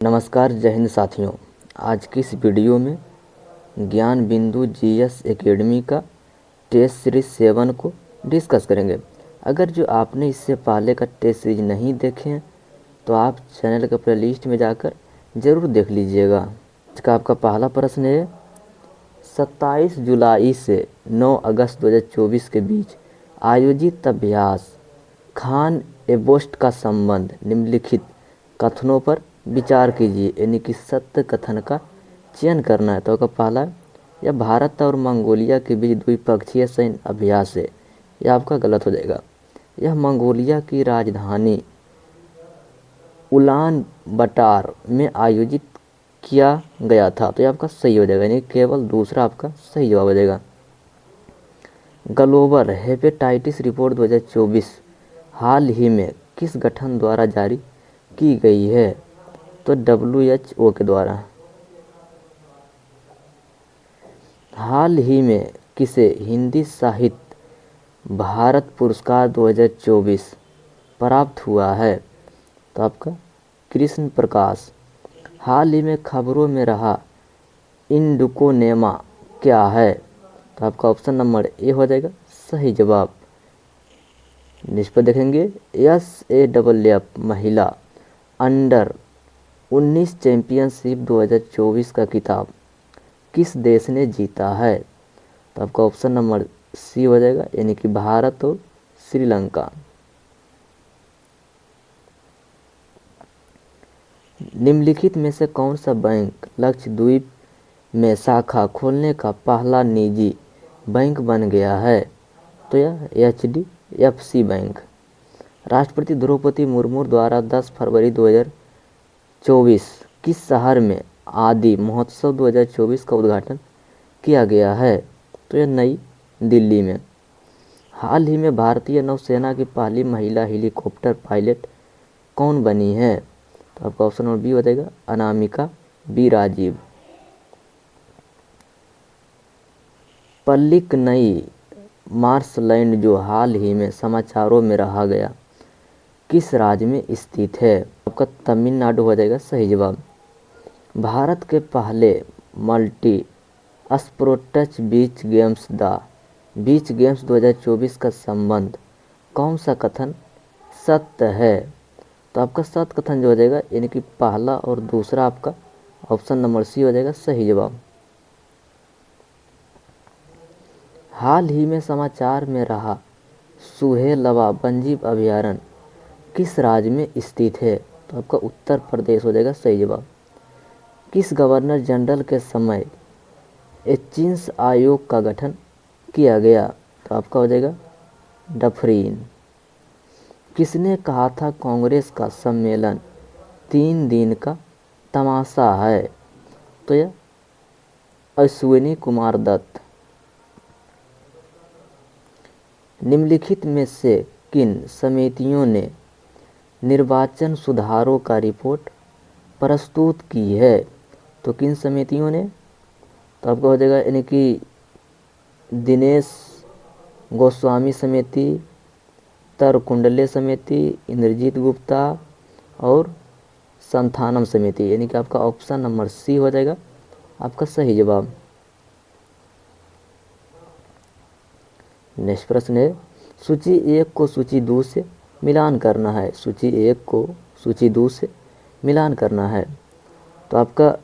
नमस्कार, जय हिंद साथियों। आज की इस वीडियो में ज्ञान बिंदु जीएस एकेडमी का टेस्ट सीरीज 7 को डिस्कस करेंगे। अगर जो आपने इससे पहले का टेस्ट सीरीज नहीं देखे हैं तो आप चैनल के प्लेलिस्ट में जाकर ज़रूर देख लीजिएगा। इसका आपका पहला प्रश्न है, 27 जुलाई से 9 अगस्त 2024 के बीच आयोजित अभ्यास खान एबोस्ट का संबंध निम्नलिखित कथनों पर विचार कीजिए, यानी कि सत्य कथन का चयन करना है। तो आपका पहला, यह भारत और मंगोलिया के बीच द्विपक्षीय सैन्य अभ्यास है। यह आपका गलत हो जाएगा। यह मंगोलिया की राजधानी उलान बटार में आयोजित किया गया था। तो यह आपका सही हो जाएगा, यानी केवल दूसरा आपका सही जवाब हो जाएगा। ग्लोबल हेपेटाइटिस रिपोर्ट 2024 हाल ही में किस गठन द्वारा जारी की गई है? तो WHO के द्वारा। हाल ही में किसे हिंदी साहित्य भारत पुरस्कार 2024 प्राप्त हुआ है? तो आपका कृष्ण प्रकाश। हाल ही में खबरों में रहा इंडोकोनेमा क्या है? तो आपका ऑप्शन नंबर ए हो जाएगा सही जवाब। नेक्स्ट पर देखेंगे, SAFF महिला अंडर 19 चैंपियनशिप 2024 का खिताब किस देश ने जीता है? तो आपका ऑप्शन नंबर सी हो जाएगा, यानी कि भारत और श्रीलंका। निम्नलिखित में से कौन सा बैंक लक्षद्वीप में शाखा खोलने का पहला निजी बैंक बन गया है? तो यह HDFC बैंक। राष्ट्रपति द्रौपदी मुर्मू द्वारा 10 फरवरी 2024 किस शहर में आदि महोत्सव 2024 का उद्घाटन किया गया है? तो यह नई दिल्ली में। हाल ही में भारतीय नौसेना की पहली महिला हेलीकॉप्टर पायलट कौन बनी है? तो आपका ऑप्शन नंबर बी हो जाएगा अनामिका बी राजीव। पल्लिक नई मार्शलैंड जो हाल ही में समाचारों में रहा गया किस राज्य में स्थित है? आपका तमिलनाडु हो जाएगा सही जवाब। भारत के पहले मल्टी स्पोर्ट्स बीच गेम्स 2024 का संबंध कौन सा कथन सत्य है? तो आपका सत्य कथन जो हो जाएगा, यानी कि पहला और दूसरा आपका ऑप्शन नंबर सी हो जाएगा सही जवाब। हाल ही में समाचार में रहा सुहेलवा वन्यजीव अभयारण्य किस राज्य में स्थित है? तो आपका उत्तर प्रदेश हो जाएगा सही जवाब। किस गवर्नर जनरल के समय एचिंग्स आयोग का गठन किया गया? तो आपका हो जाएगा डफरीन। किसने कहा था कांग्रेस का सम्मेलन 3 दिन का तमाशा है? तो यह अश्विनी कुमार दत्त। निम्नलिखित में से किन समितियों ने निर्वाचन सुधारों का रिपोर्ट प्रस्तुत की है? तो किन समितियों ने? तो आपका हो जाएगा, यानी कि दिनेश गोस्वामी समिति, तरकुंडले समिति, इंद्रजीत गुप्ता और संथानम समिति, यानी कि आपका ऑप्शन नंबर सी हो जाएगा आपका सही जवाब। नेक्स्ट प्रश्न है, सूची 1 को सूची 2 से मिलान करना है। सूची 1 को सूची 2 से मिलान करना है। तो आपका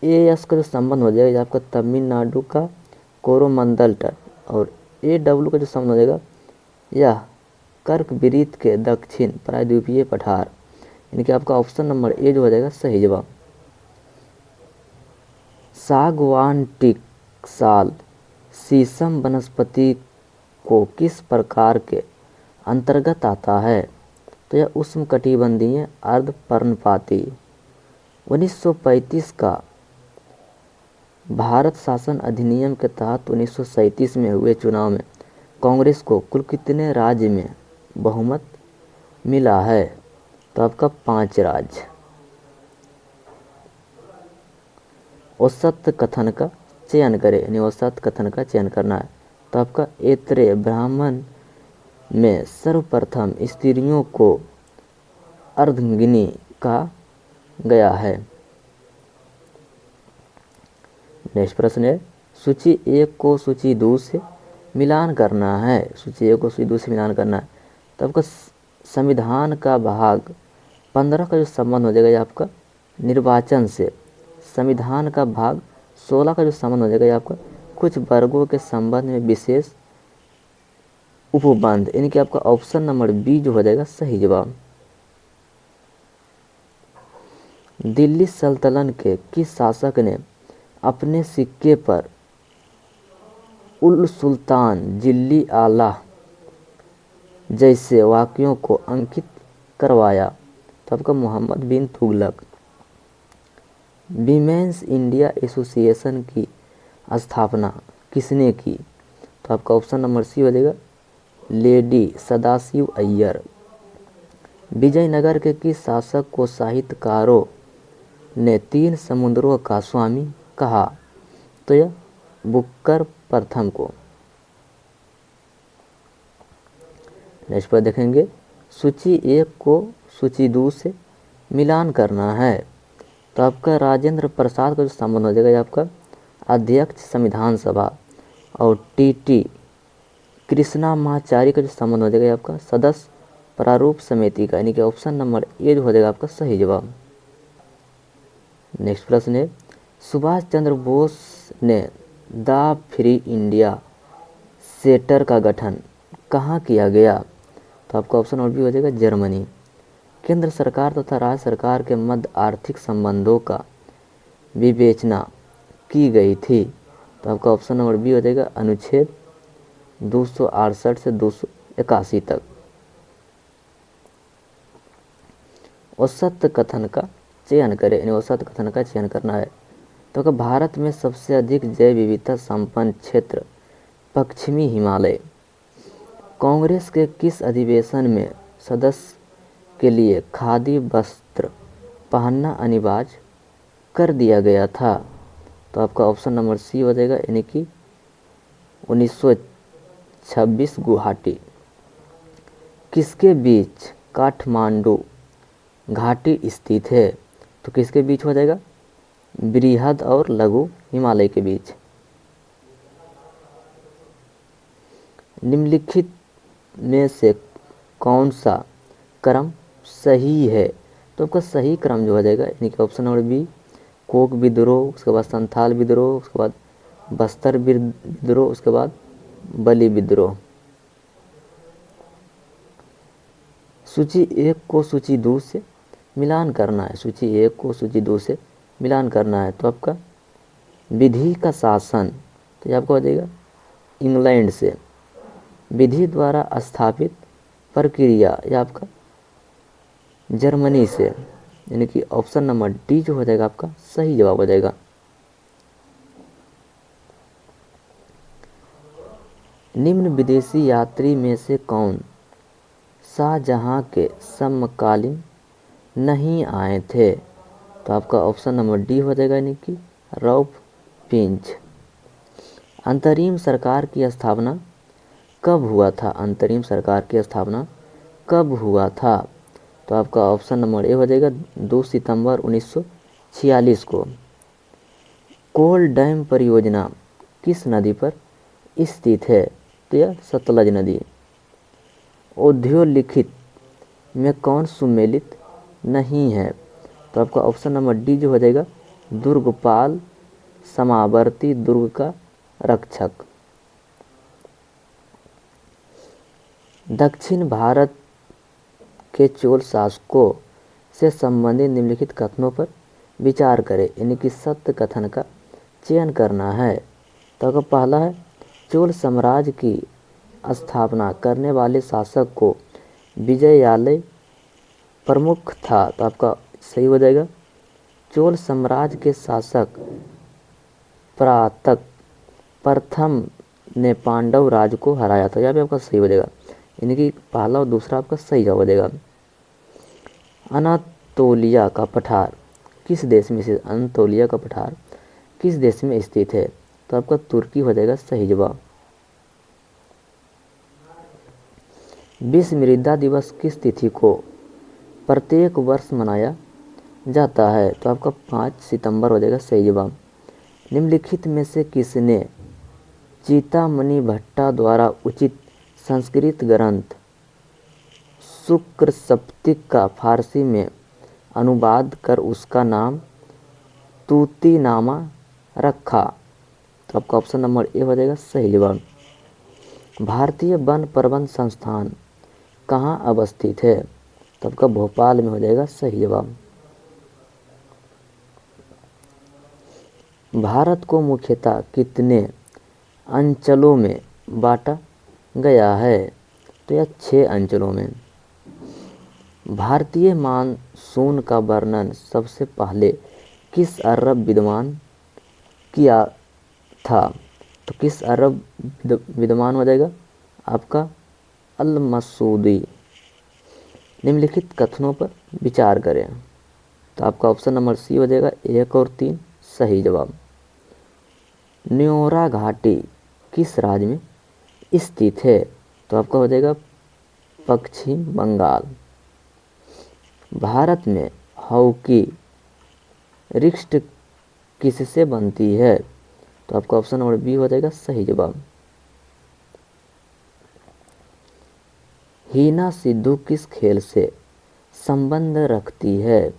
AS का जो संबंध हो जाएगा आपका तमिलनाडु का कोरोमंडल तट, और AW का जो संबंध हो जाएगा यह कर्कवृत्त के दक्षिण प्रायद्वीपीय पठार, यानी कि आपका ऑप्शन नंबर ए जो हो जाएगा सही जवाब। सागवान टीक साल शीशम वनस्पति को किस प्रकार के अंतर्गत आता है? तो यह उष्णकटिबंधीय अर्धपर्णपाती। 1935 का भारत शासन अधिनियम के तहत 1937 में हुए चुनाव में कांग्रेस को कुल कितने राज्य में बहुमत मिला है? तो आपका 5 राज्य। औसत कथन का चयन करें, यानी औसत कथन का चयन करना है। तो आपका ऐत्रेय ब्राह्मण में सर्वप्रथम स्त्रियों को अर्धांगिनी कहा गया है। नेक्स्ट प्रश्न है, सूची 1 को सूची 2 से मिलान करना है। सूची 1 को सूची 2 से मिलान करना है तो आपका संविधान का भाग 15 का जो संबंध हो जाएगा ये आपका निर्वाचन से, संविधान का भाग 16 का जो संबंध हो जाएगा ये आपका कुछ वर्गों के संबंध में विशेष उपबंध, यानी कि आपका ऑप्शन नंबर बी जो हो जाएगा सही जवाब। दिल्ली सल्तनत के किस शासक ने अपने सिक्के पर उल सुल्तान जिल्ली आला जैसे वाक्यों को अंकित करवाया? तो आपका मोहम्मद बिन तुगलक। वीमेंस इंडिया एसोसिएशन की स्थापना किसने की? तो आपका ऑप्शन नंबर सी हो जाएगा लेडी सदाशिव अय्यर। विजयनगर के किस शासक को साहित्यकारों ने 3 समुद्रों का स्वामी कहा? तो यह बुक्कर प्रथम को। नेक्स्ट पर देखेंगे, सूची 1 को सूची 2 से मिलान करना है तो आपका राजेंद्र प्रसाद का जो संबंध हो जाएगा ये आपका अध्यक्ष संविधान सभा, और टी कृष्णामाचारी का जो संबंध हो जाएगा ये आपका सदस्य प्रारूप समिति का, यानी कि ऑप्शन नंबर ए जो हो जाएगा आपका सही जवाब। नेक्स्ट प्रश्न है, सुभाष चंद्र बोस ने द फ्री इंडिया सेंटर का गठन कहाँ किया गया? तो आपका ऑप्शन नंबर बी हो जाएगा जर्मनी। केंद्र सरकार तथा राज्य सरकार के मध्य आर्थिक संबंधों का विवेचना की गई थी? तो आपका ऑप्शन नंबर बी हो जाएगा अनुच्छेद 268 से 281 तक। औसत कथन का चयन करें, यानी औसत कथन का चयन करना है तो कि भारत में सबसे अधिक जैव विविधता संपन्न क्षेत्र पश्चिमी हिमालय। कांग्रेस के किस अधिवेशन में सदस्य के लिए खादी वस्त्र पहनना अनिवार्य कर दिया गया था? तो आपका ऑप्शन नंबर सी हो जाएगा, यानी कि 1926 गुवाहाटी। किसके बीच काठमांडू घाटी स्थित है? तो किसके बीच हो जाएगा? बृहद और लघु हिमालय के बीच। निम्नलिखित में से कौन सा क्रम सही है? तो आपका सही क्रम जो हो जाएगा, यानी कि ऑप्शन नंबर बी कोक विद्रोह, उसके बाद संथाल विद्रोह, उसके बाद बस्तर विद्रोह, उसके बाद बलि विद्रोह। सूची 1 को सूची 2 से मिलान करना है। सूची 1 को सूची 2 से मिलान करना है तो आपका विधि का शासन, तो ये आपका हो जाएगा इंग्लैंड से। विधि द्वारा स्थापित प्रक्रिया, यह आपका जर्मनी से, यानी कि ऑप्शन नंबर डी जो हो जाएगा आपका सही जवाब हो जाएगा। निम्न विदेशी यात्री में से कौन शाहजहां के समकालीन नहीं आए थे? तो आपका ऑप्शन नंबर डी हो जाएगा, यानी कि रॉल्फ फिंच। अंतरिम सरकार की स्थापना कब हुआ था? अंतरिम सरकार की स्थापना कब हुआ था? तो आपका ऑप्शन नंबर ए हो जाएगा 2 सितंबर 1946 को। कोल डैम परियोजना किस नदी पर स्थित है? तो यह सतलज नदी। औद्योलिखित में कौन सुमेलित नहीं है? तो आपका ऑप्शन नंबर डी जो हो जाएगा दुर्गपाल समावर्ती दुर्ग का रक्षक। दक्षिण भारत के चोल शासकों से संबंधित निम्नलिखित कथनों पर विचार करें, यानी कि सत्य कथन का चयन करना है। तो आपका पहला है चोल साम्राज्य की स्थापना करने वाले शासक को विजयालय प्रमुख था। तो आपका सही हो जाएगा चोल साम्राज्य के शासक प्रातक प्रथम ने पांडव राज को हराया था। यहाँ पे आपका सही हो जाएगा, यानी कि पहला और दूसरा आपका सही जवाब हो जाएगा। अनातोलिया का पठार किस देश में स्थित? अनातोलिया का पठार किस देश में स्थित है? तो आपका तुर्की हो जाएगा सही जवाब। विश्व मृदा दिवस किस तिथि को प्रत्येक वर्ष मनाया जाता है? तो आपका 5 सितंबर हो जाएगा सही जवाब। निम्नलिखित में से किसने चिंतामणि भट्टा द्वारा उचित संस्कृत ग्रंथ शुक्र सप्तक का फारसी में अनुवाद कर उसका नाम तूतीनामा रखा? तो आपका ऑप्शन नंबर ए हो जाएगा सही जवाब। भारतीय वन प्रबंध संस्थान कहाँ अवस्थित है? तो आपका भोपाल में हो जाएगा सही जवाब। भारत को मुख्यतः कितने अंचलों में बांटा गया है? तो यह 6 अंचलों में। भारतीय मानसून का वर्णन सबसे पहले किस अरब विद्वान किया था? तो किस अरब विद्वान हो जाएगा आपका अल मसूदी। निम्नलिखित कथनों पर विचार करें। तो आपका ऑप्शन नंबर सी हो जाएगा 1 और 3 सही जवाब। न्योरा घाटी किस राज्य में स्थित है? तो आपका हो जाएगा पश्चिम बंगाल। भारत में हॉकी रिस्ट किससे बनती है? तो आपका ऑप्शन नंबर बी हो जाएगा सही जवाब। हीना सिद्धू किस खेल से संबंध रखती है?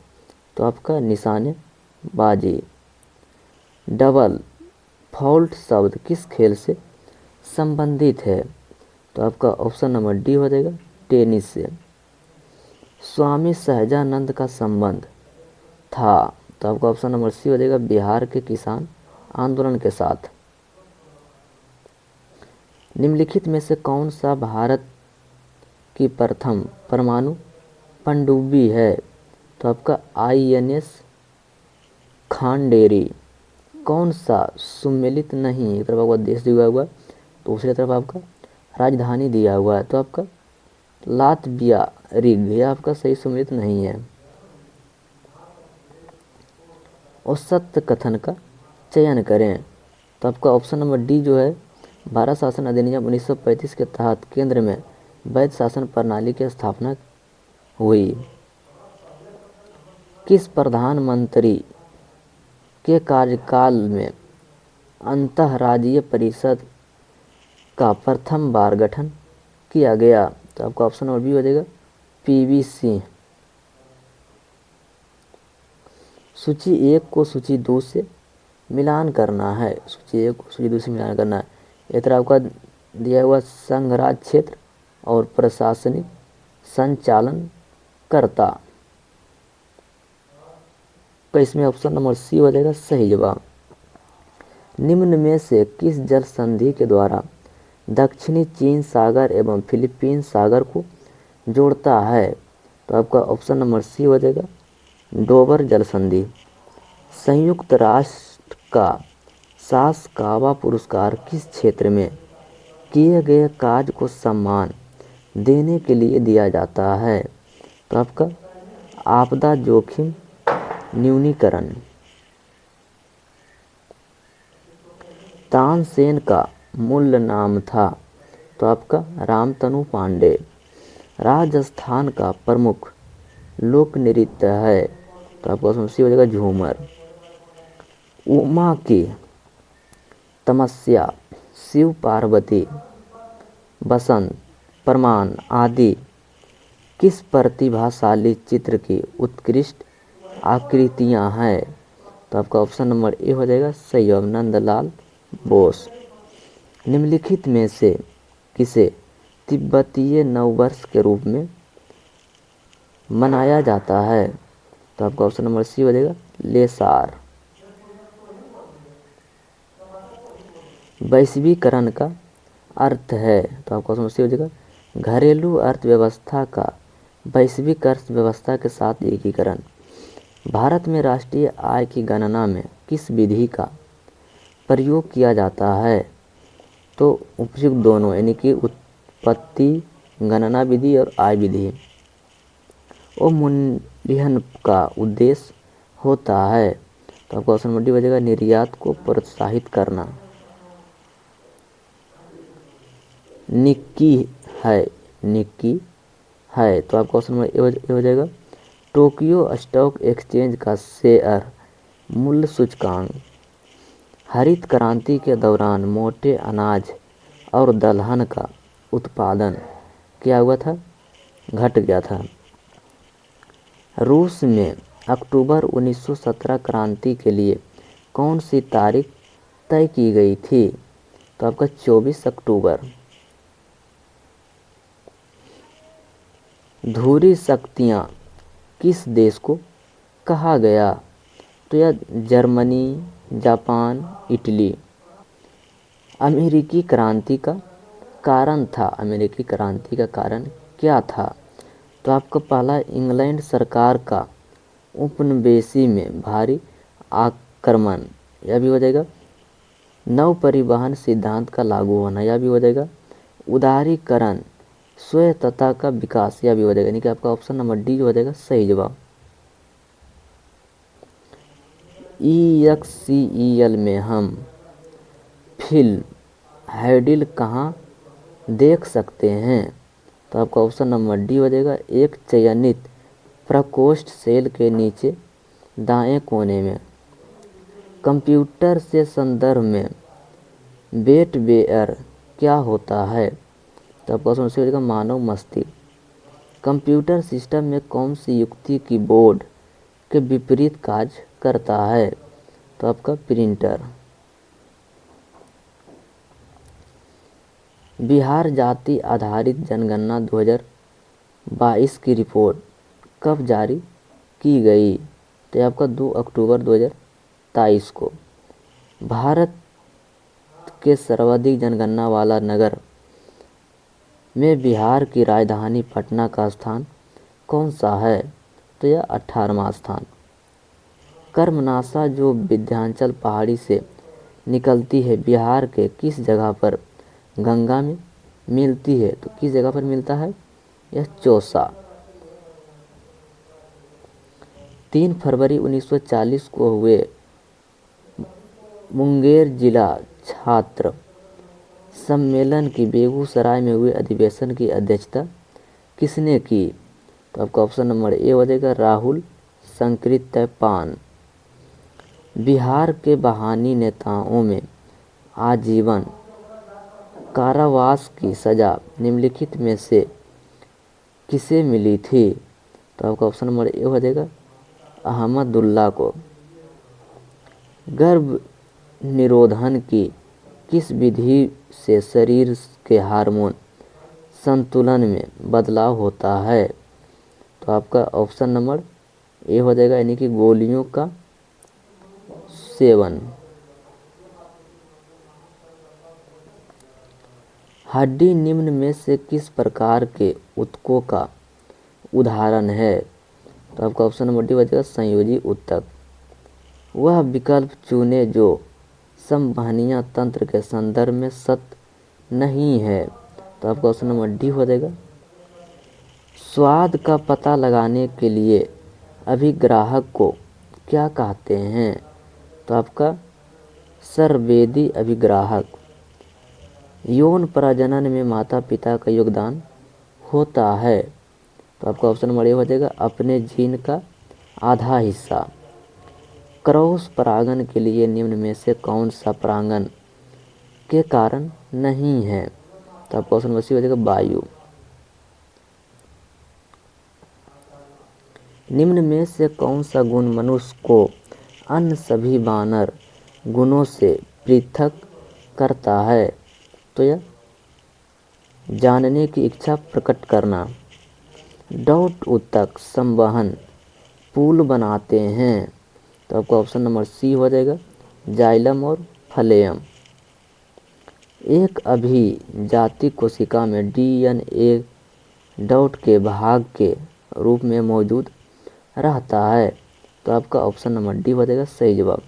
तो आपका निशानेबाजी। डबल फॉल्ट शब्द किस खेल से संबंधित है? तो आपका ऑप्शन नंबर डी हो जाएगा टेनिस से। स्वामी सहजानंद का संबंध था? तो आपका ऑप्शन नंबर सी हो जाएगा बिहार के किसान आंदोलन के साथ। निम्नलिखित में से कौन सा भारत की प्रथम परमाणु पनडुब्बी है? तो आपका INS खांडेरी। कौन सा सुमेलित नहीं? एक तरफ आपका देश दिया हुआ है, दूसरी तरफ आपका राजधानी दिया हुआ है। तो आपका लातविया रिग, यह आपका सही सुमेलित नहीं है। और सत्य कथन का चयन करें। तो आपका ऑप्शन नंबर डी जो है भारत शासन अधिनियम 1935 के तहत केंद्र में वैध शासन प्रणाली की स्थापना हुई। किस प्रधानमंत्री के कार्यकाल में अंतर्राज्यीय परिषद का प्रथम बार गठन किया गया? तो आपका ऑप्शन नंबर बी हो जाएगा PV सिंह। सूची 1 को सूची 2 से मिलान करना है। सूची 1 को सूची 2 से मिलान करना है। इस तरह आपका दिया हुआ संघराज क्षेत्र और प्रशासनिक संचालन करता। तो इसमें ऑप्शन नंबर सी हो जाएगा सही जवाब। निम्न में से किस जल संधि के द्वारा दक्षिणी चीन सागर एवं फिलीपीन सागर को जोड़ता है? तो आपका ऑप्शन नंबर सी हो जाएगा डोबर जल संधि। संयुक्त राष्ट्र का साकावा पुरस्कार किस क्षेत्र में किए गए कार्य को सम्मान देने के लिए दिया जाता है? तो आपका आपदा जोखिम न्यूनीकरण। तानसेन का मूल नाम था? तो आपका रामतनु पांडे। राजस्थान का प्रमुख लोक नृत्य है? तो आपका ऑप्शन हो जाएगा झूमर। उमा की तमस्या शिव पार्वती बसंत प्रमाण आदि किस प्रतिभाशाली चित्र की उत्कृष्ट आकृतियां हैं? तो आपका ऑप्शन नंबर ए हो जाएगा सही जवाब नंदलाल बोस। निम्नलिखित में से किसे तिब्बतीय नववर्ष के रूप में मनाया जाता है? तो आपका ऑप्शन नंबर सी हो जाएगा लेसार। वैश्वीकरण का अर्थ है? तो आपका ऑप्शन सी हो जाएगा घरेलू अर्थव्यवस्था का वैश्विक अर्थव्यवस्था के साथ एकीकरण। भारत में राष्ट्रीय आय की गणना में किस विधि का प्रयोग किया जाता है? तो उपयुक्त दोनों यानी कि उत्पत्ति गणना विधि और आय विधि। अवमूल्यन का उद्देश्य होता है? तो आपका ऑप्शन नंबर डी हो जाएगा निर्यात को प्रोत्साहित करना। निक्की है तो आपका ऑप्शन नंबर ए हो जाएगा टोक्यो स्टॉक एक्सचेंज का शेयर मूल्य सूचकांक। हरित क्रांति के दौरान मोटे अनाज और दलहन का उत्पादन क्या हुआ था, घट गया था। रूस में अक्टूबर 1917 क्रांति के लिए कौन सी तारीख तय की गई थी, तो आपका 24 अक्टूबर। धुरी शक्तियाँ किस देश को कहा गया, तो यह जर्मनी, जापान, इटली। अमेरिकी क्रांति का कारण था, अमेरिकी क्रांति का कारण क्या था, तो आपका पहला इंग्लैंड सरकार का उपनिवेशी में भारी आक्रमण, यह भी हो जाएगा। नव परिवहन सिद्धांत का लागू होना, यह भी हो जाएगा। उदारीकरण, स्वायत्तता का विकास, यह भी हो जाएगा। यानी कि आपका ऑप्शन नंबर डी हो जाएगा सही जवाब। EXCEL में हम फिल्म हैडिल कहाँ देख सकते हैं, तो आपका ऑप्शन नंबर डी हो जाएगा। एक चयनित प्रकोष्ठ सेल के नीचे दाएं कोने में। कंप्यूटर से संदर्भ में बेटवेयर क्या होता है, तो आपका ऑप्शन सी हो जाएगा मानव मस्तिष्क। कंप्यूटर सिस्टम में कौन सी युक्ति कीबोर्ड के विपरीत कार्य करता है, तो आपका प्रिंटर। बिहार जाति आधारित जनगणना 2022 की रिपोर्ट कब जारी की गई, तो आपका 2 अक्टूबर 2023 को। भारत के सर्वाधिक जनगणना वाला नगर में बिहार की राजधानी पटना का स्थान कौन सा है, तो यह 18वां स्थान। कर्मनाशा जो विंध्याचल पहाड़ी से निकलती है बिहार के किस जगह पर गंगा में मिलती है, तो किस जगह पर मिलता है, यह चौसा। 3 फरवरी 1940 को हुए मुंगेर जिला छात्र सम्मेलन की बेगूसराय में हुए अधिवेशन की अध्यक्षता किसने की, तो आपका ऑप्शन नंबर ए हो जाएगा राहुल संकृत्यापान। बिहार के बहानी नेताओं में आजीवन कारावास की सजा निम्नलिखित में से किसे मिली थी, तो आपका ऑप्शन नंबर ए हो जाएगा अहमदुल्ला को। गर्भ निरोधन की किस विधि से शरीर के हार्मोन संतुलन में बदलाव होता है, तो आपका ऑप्शन नंबर ए हो जाएगा यानी कि गोलियों का सेवन। हड्डी निम्न में से किस प्रकार के ऊतकों का उदाहरण है, तो आपका ऑप्शन नंबर डी हो जाएगा संयोजी ऊतक। वह विकल्प चुने जो संवहनीय तंत्र के संदर्भ में सत्य नहीं है, तो आपका ऑप्शन नंबर डी हो जाएगा। स्वाद का पता लगाने के लिए अभिग्राहक को क्या कहते हैं, तो आपका सर्ववेदी अभिग्राहक। यौन प्रजनन में माता पिता का योगदान होता है, तो आपका ऑप्शन नंबर ए हो जाएगा अपने जीन का आधा हिस्सा। क्रॉस परागण के लिए निम्न में से कौन सा परागण के कारण नहीं है, तो आपका ऑप्शन नंबर सी हो जाएगा वायु। निम्न में से कौन सा गुण मनुष्य को अन्य सभी वानर गुणों से पृथक करता है, तो यह जानने की इच्छा प्रकट करना। डॉट ऊतक संवहन पुल बनाते हैं, तो आपका ऑप्शन नंबर सी हो जाएगा जाइलम और फ्लेयम। एक अभिजाती कोशिका में DNA डॉट के भाग के रूप में मौजूद रहता है, तो आपका ऑप्शन नंबर डी हो जाएगा सही जवाब।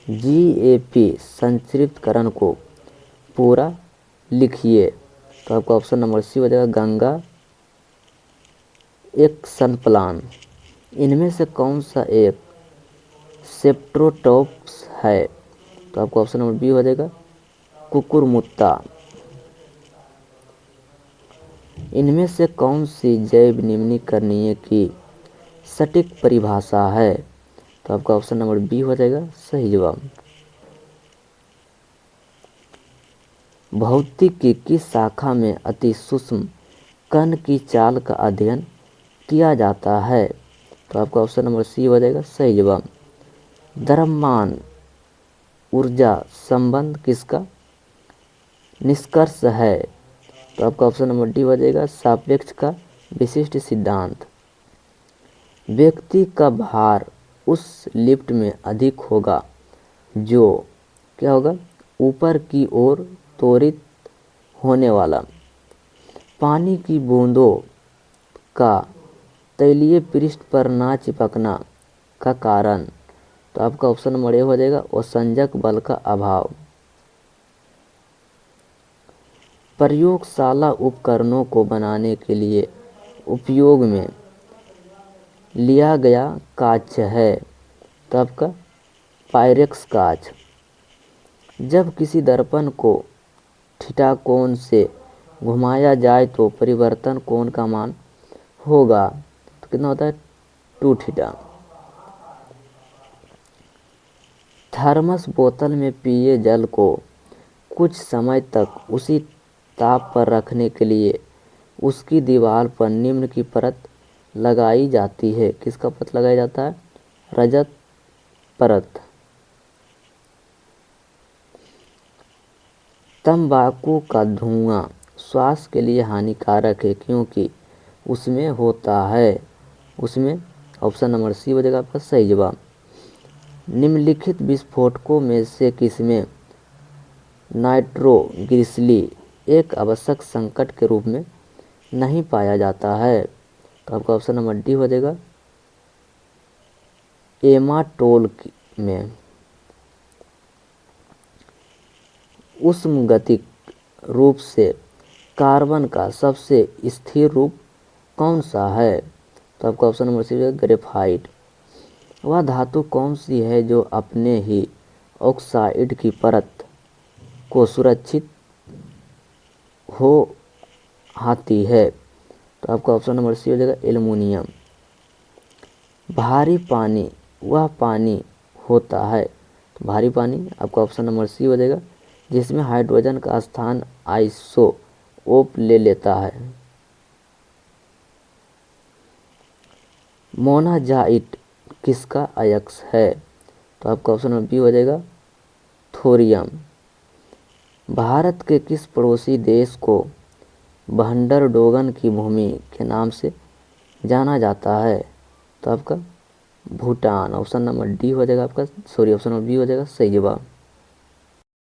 GAP संक्षिप्तकरण को पूरा लिखिए, तो आपका ऑप्शन नंबर सी हो जाएगा गंगा एक्शन प्लान। इनमें से कौन सा एक सेप्ट्रोटॉप्स है, तो आपका ऑप्शन नंबर बी हो जाएगा कुकुरमुत्ता। इनमें से कौन सी जैव निम्नीकरणीय की सटीक परिभाषा है, तो आपका ऑप्शन नंबर बी हो जाएगा सही जवाब। भौतिकी की शाखा में अति सूक्ष्म कण की चाल का अध्ययन किया जाता है, तो आपका ऑप्शन नंबर सी हो जाएगा सही जवाब। द्रव्यमान ऊर्जा संबंध किसका निष्कर्ष है, तो आपका ऑप्शन नंबर डी हो जाएगा सापेक्ष का विशिष्ट सिद्धांत। व्यक्ति का भार उस लिफ्ट में अधिक होगा जो क्या होगा ऊपर की ओर त्वरित होने वाला। पानी की बूंदों का तैलीय पृष्ठ पर ना चिपकना का कारण, तो आपका ऑप्शन नंबर ए हो जाएगा असंजक बल का अभाव। प्रयोगशाला उपकरणों को बनाने के लिए उपयोग में लिया गया कांच है, तो आपका पायरेक्स कांच। जब किसी दर्पण को थीटा कोण से घुमाया जाए तो परिवर्तन कोण का मान होगा, तो कितना होता है 2 थीटा। थर्मस बोतल में पिए जल को कुछ समय तक उसी ताप पर रखने के लिए उसकी दीवार पर निम्न की परत लगाई जाती है। किसका परत लगाया जाता है? रजत परत। तंबाकू का धुआं स्वास्थ्य के लिए हानिकारक है क्योंकि उसमें होता है, उसमें ऑप्शन नंबर सी हो जाएगा आपका सही जवाब। निम्नलिखित विस्फोटकों में से किसमें नाइट्रोग्लिसरी एक आवश्यक संकट के रूप में नहीं पाया जाता है, तो आपका ऑप्शन नंबर डी हो जाएगा एमाटोल में। उष्मगतिक रूप से कार्बन का सबसे स्थिर रूप कौन सा है, तो आपका ऑप्शन नंबर सी है ग्रेफाइट। वह धातु कौन सी है जो अपने ही ऑक्साइड की परत को सुरक्षित हो आती है, तो आपका ऑप्शन नंबर सी हो जाएगा एल्युमिनियम। भारी पानी वह पानी होता है, तो भारी पानी आपका ऑप्शन नंबर सी हो जाएगा जिसमें हाइड्रोजन का स्थान आइसोटोप ले लेता है। मोनाजाइट किसका अयस्क है, तो आपका ऑप्शन नंबर बी हो जाएगा थोरियम। भारत के किस पड़ोसी देश को भंडरडोगन की भूमि के नाम से जाना जाता है, तो आपका भूटान। ऑप्शन नंबर डी हो जाएगा आपका ऑप्शन नंबर बी हो जाएगा सही जवाब।